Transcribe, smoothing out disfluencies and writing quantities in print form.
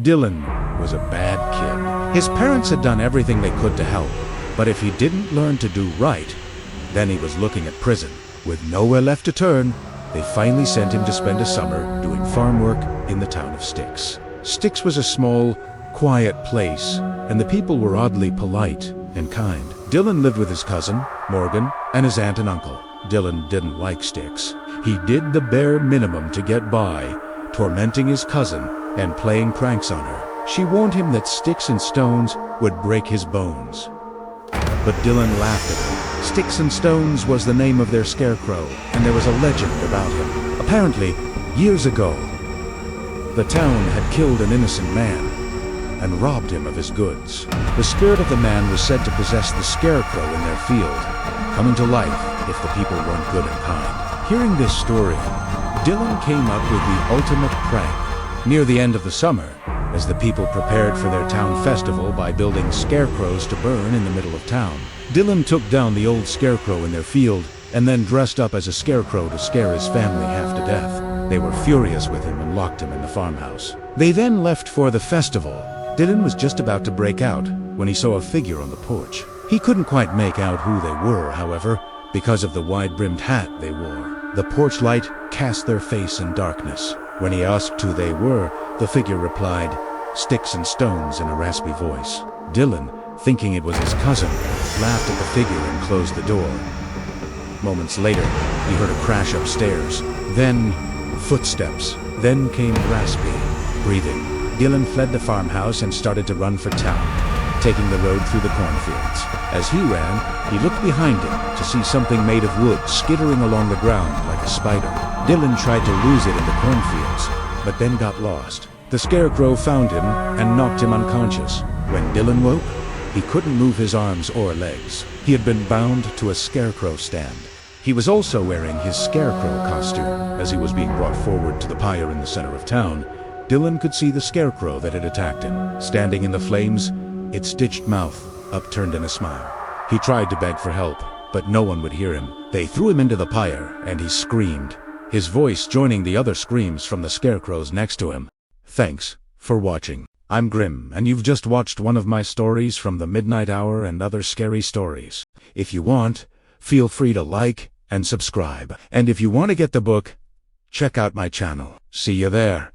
Dylan was a bad kid. His parents had done everything they could to help, but if he didn't learn to do right, then he was looking at prison. With nowhere left to turn, they finally sent him to spend a summer doing farm work in the town of Styx. Styx was a small, quiet place, and the people were oddly polite and kind. Dylan lived with his cousin, Morgan, and his aunt and uncle. Dylan didn't like Styx. He did the bare minimum to get by, tormenting his cousin and playing pranks on her. She warned him that sticks and stones would break his bones. But Dylan laughed at her. Sticks and Stones was the name of their scarecrow, and there was a legend about him. Apparently, years ago, the town had killed an innocent man and robbed him of his goods. The spirit of the man was said to possess the scarecrow in their field, coming to life if the people weren't good and kind. Hearing this story, Dylan came up with the ultimate prank. Near the end of the summer, as the people prepared for their town festival by building scarecrows to burn in the middle of town, Dylan took down the old scarecrow in their field and then dressed up as a scarecrow to scare his family half to death. They were furious with him and locked him in the farmhouse. They then left for the festival. Dylan was just about to break out when he saw a figure on the porch. He couldn't quite make out who they were, however, because of the wide-brimmed hat they wore. The porch light cast their face in darkness. When he asked who they were, the figure replied, "Sticks and Stones," in a raspy voice. Dylan, thinking it was his cousin, laughed at the figure and closed the door. Moments later, he heard a crash upstairs, then footsteps, then came raspy breathing. Dylan fled the farmhouse and started to run for town, taking the road through the cornfields. As he ran, he looked behind him to see something made of wood skittering along the ground like a spider. Dylan tried to lose it in the cornfields, but then got lost. The scarecrow found him and knocked him unconscious. When Dylan woke, he couldn't move his arms or legs. He had been bound to a scarecrow stand. He was also wearing his scarecrow costume. As he was being brought forward to the pyre in the center of town, Dylan could see the scarecrow that had attacked him. Standing in the flames, its stitched mouth upturned in a smile. He tried to beg for help, but no one would hear him. They threw him into the pyre, and he screamed, his voice joining the other screams from the scarecrows next to him. Thanks for watching. I'm Grim, and you've just watched one of my stories from the Midnight Hour and Other Scary Stories. If you want, feel free to like and subscribe. And if you want to get the book, check out my channel. See you there.